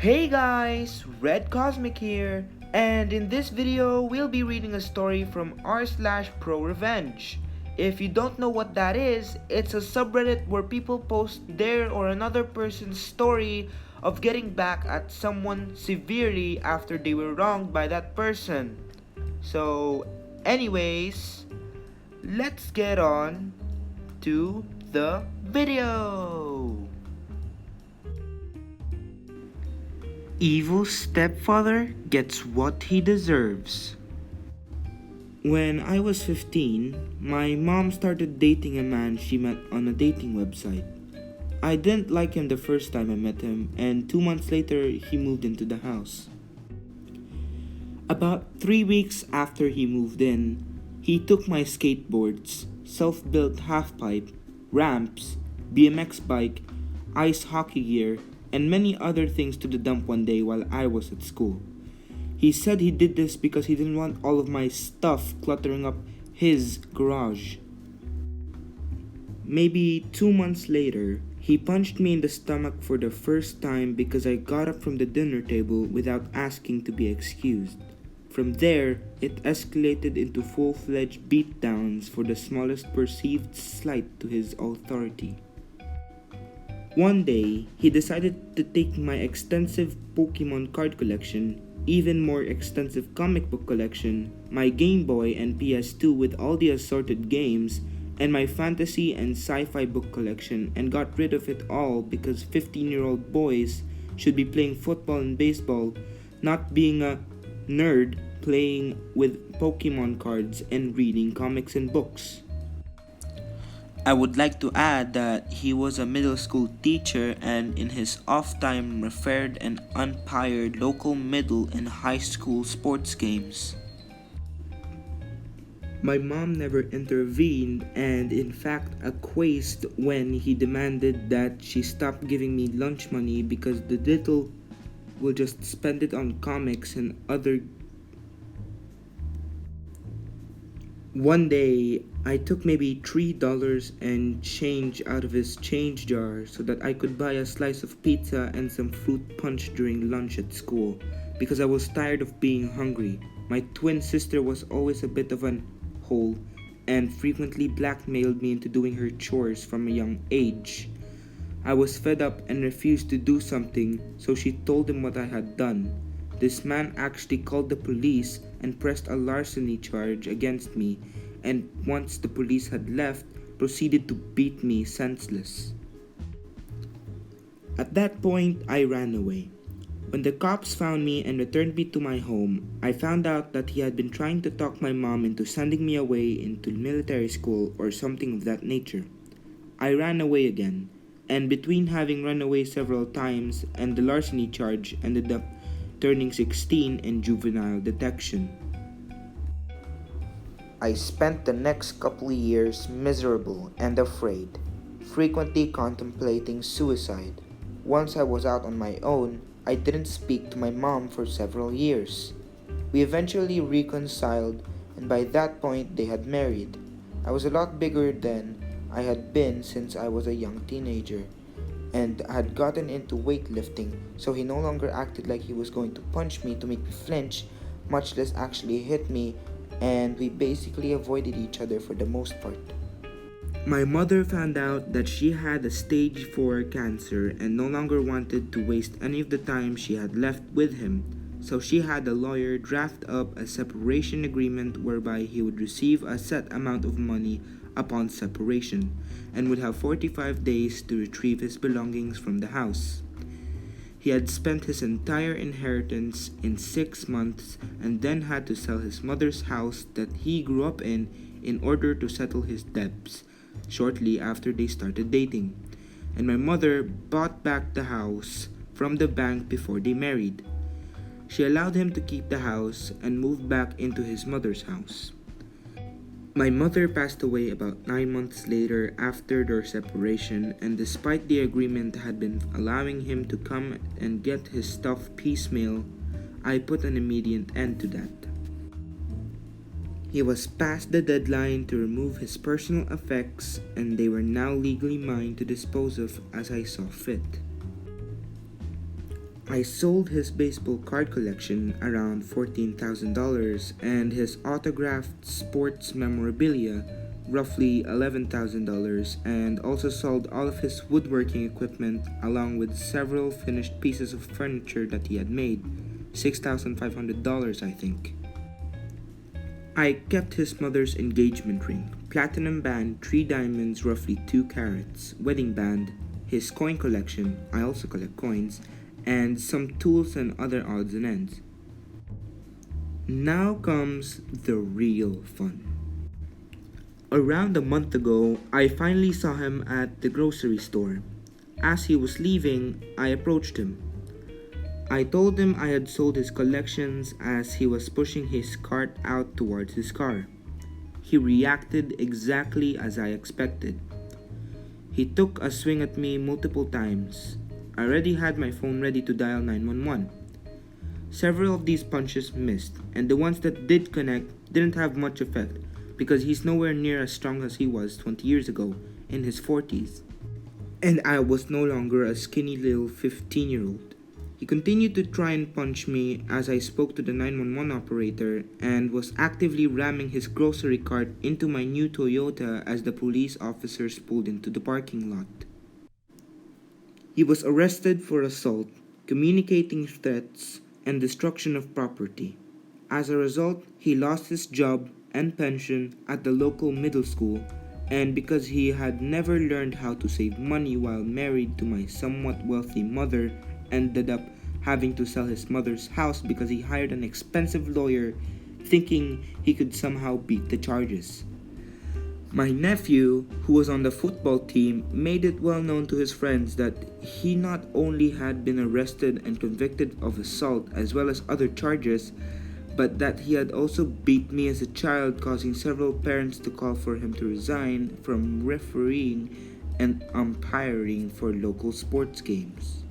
Hey guys, Red Cosmic here, and in this video we'll be reading a story from r/Prorevenge. If you don't know what that is, it's a subreddit where people post their or another person's story of getting back at someone severely after they were wronged by that person. So, anyways, let's get on to the video. Evil stepfather gets what he deserves. When I was 15, my mom started dating a man she met on a dating website. I didn't like him the first time I met him, and 2 months later, he moved into the house. About 3 weeks after he moved in, he took my skateboards, self-built half-pipe, ramps, BMX bike, ice hockey gear, and many other things to the dump one day while I was at school. He said he did this because he didn't want all of my stuff cluttering up his garage. Maybe 2 months later, he punched me in the stomach for the first time because I got up from the dinner table without asking to be excused. From there, it escalated into full-fledged beatdowns for the smallest perceived slight to his authority. One day, he decided to take my extensive Pokemon card collection, even more extensive comic book collection, my Game Boy and PS2 with all the assorted games, and my fantasy and sci-fi book collection and got rid of it all because 15-year-old boys should be playing football and baseball, not being a nerd playing with Pokemon cards and reading comics and books. I would like to add that he was a middle school teacher and in his off time refereed and umpired local middle and high school sports games. My mom never intervened and in fact acquiesced when he demanded that she stop giving me lunch money because the little will just spend it on comics and other. One day, I took maybe $3 and change out of his change jar so that I could buy a slice of pizza and some fruit punch during lunch at school because I was tired of being hungry. My twin sister was always a bit of an hole and frequently blackmailed me into doing her chores from a young age. I was fed up and refused to do something, so she told him what I had done. This man actually called the police and pressed a larceny charge against me, and once the police had left, proceeded to beat me senseless. At that point, I ran away. When the cops found me and returned me to my home, I found out that he had been trying to talk my mom into sending me away into military school or something of that nature. I ran away again, and between having run away several times and the larceny charge ended up turning 16 in juvenile detection. I spent the next couple of years miserable and afraid, frequently contemplating suicide. Once I was out on my own, I didn't speak to my mom for several years. We eventually reconciled, and by that point they had married. I was a lot bigger than I had been since I was a young teenager, and had gotten into weightlifting, so he no longer acted like he was going to punch me to make me flinch, much less actually hit me, and we basically avoided each other for the most part. My mother found out that she had a stage 4 cancer and no longer wanted to waste any of the time she had left with him, so she had a lawyer draft up a separation agreement whereby he would receive a set amount of money upon separation, and would have 45 days to retrieve his belongings from the house. He had spent his entire inheritance in 6 months and then had to sell his mother's house that he grew up in order to settle his debts shortly after they started dating. And my mother bought back the house from the bank before they married. She allowed him to keep the house and moved back into his mother's house. My mother passed away about 9 months later after their separation, and despite the agreement had been allowing him to come and get his stuff piecemeal, I put an immediate end to that. He was past the deadline to remove his personal effects, and they were now legally mine to dispose of as I saw fit. I sold his baseball card collection around $14,000 and his autographed sports memorabilia roughly $11,000, and also sold all of his woodworking equipment along with several finished pieces of furniture that he had made, $6,500 I think. I kept his mother's engagement ring, platinum band, 3 diamonds, roughly 2 carats, wedding band, his coin collection, I also collect coins, and some tools and other odds and ends. Now comes the real fun. Around a month ago, I finally saw him at the grocery store. As he was leaving, I approached him. I told him I had sold his collections as he was pushing his cart out towards his car. He reacted exactly as I expected. He took a swing at me multiple times. I already had my phone ready to dial 911. Several of these punches missed, and the ones that did connect didn't have much effect because he's nowhere near as strong as he was 20 years ago, in his 40s. And I was no longer a skinny little 15-year-old. He continued to try and punch me as I spoke to the 911 operator and was actively ramming his grocery cart into my new Toyota as the police officers pulled into the parking lot. He was arrested for assault, communicating threats, and destruction of property. As a result, he lost his job and pension at the local middle school, and because he had never learned how to save money while married to my somewhat wealthy mother, ended up having to sell his mother's house because he hired an expensive lawyer thinking he could somehow beat the charges. My nephew, who was on the football team, made it well known to his friends that he not only had been arrested and convicted of assault as well as other charges, but that he had also beat me as a child, causing several parents to call for him to resign from refereeing and umpiring for local sports games.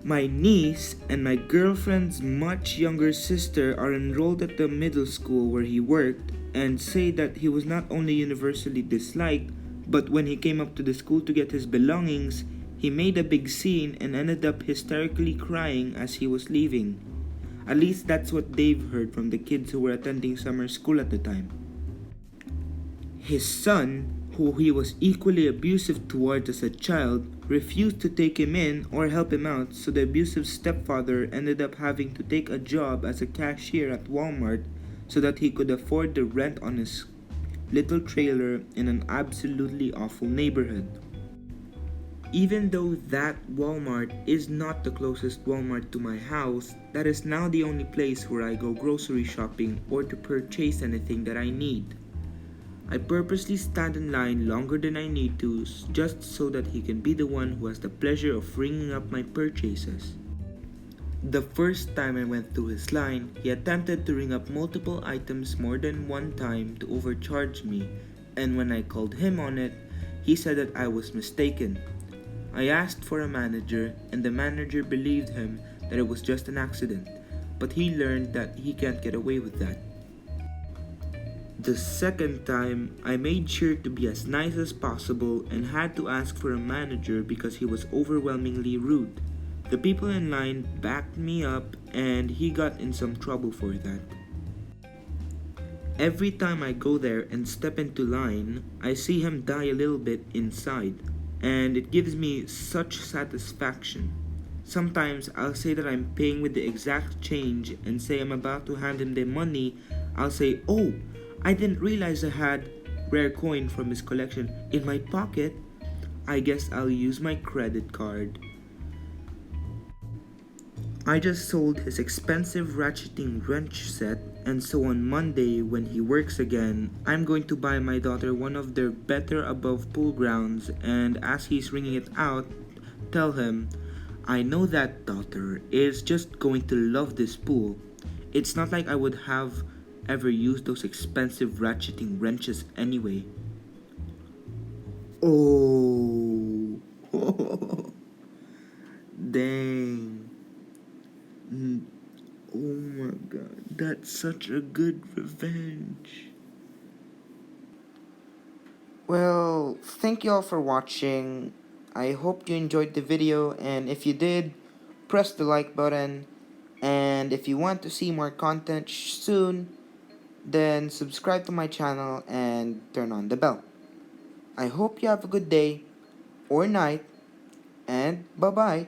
My niece and my girlfriend's much younger sister are enrolled at the middle school where he worked and say that he was not only universally disliked, but when he came up to the school to get his belongings, he made a big scene and ended up hysterically crying as he was leaving. At least that's what they've heard from the kids who were attending summer school at the time. His son, who he was equally abusive towards as a child, refused to take him in or help him out, so the abusive stepfather ended up having to take a job as a cashier at Walmart so that he could afford the rent on his little trailer in an absolutely awful neighborhood. Even though that Walmart is not the closest Walmart to my house, that is now the only place where I go grocery shopping or to purchase anything that I need. I purposely stand in line longer than I need to just so that he can be the one who has the pleasure of ringing up my purchases. The first time I went through his line, he attempted to ring up multiple items more than one time to overcharge me, and when I called him on it, he said that I was mistaken. I asked for a manager, and the manager believed him that it was just an accident, but he learned that he can't get away with that. The second time, I made sure to be as nice as possible and had to ask for a manager because he was overwhelmingly rude. The people in line backed me up and he got in some trouble for that. Every time I go there and step into line, I see him die a little bit inside, and it gives me such satisfaction. Sometimes I'll say that I'm paying with the exact change and say I'm about to hand him the money. I'll say, "Oh, I didn't realize I had rare coin from his collection in my pocket. I guess I'll use my credit card." I just sold his expensive ratcheting wrench set, and so on Monday when he works again, I'm going to buy my daughter one of their better above pool grounds, and as he's ringing it out, tell him, "I know that daughter is just going to love this pool. It's not like I would have ever used those expensive ratcheting wrenches anyway." Oh, dang. Oh my god, that's such a good revenge. Well, thank you all for watching. I hope you enjoyed the video, and if you did, press the like button. And if you want to see more content soon, then subscribe to my channel and turn on the bell. I hope you have a good day or night, and bye bye.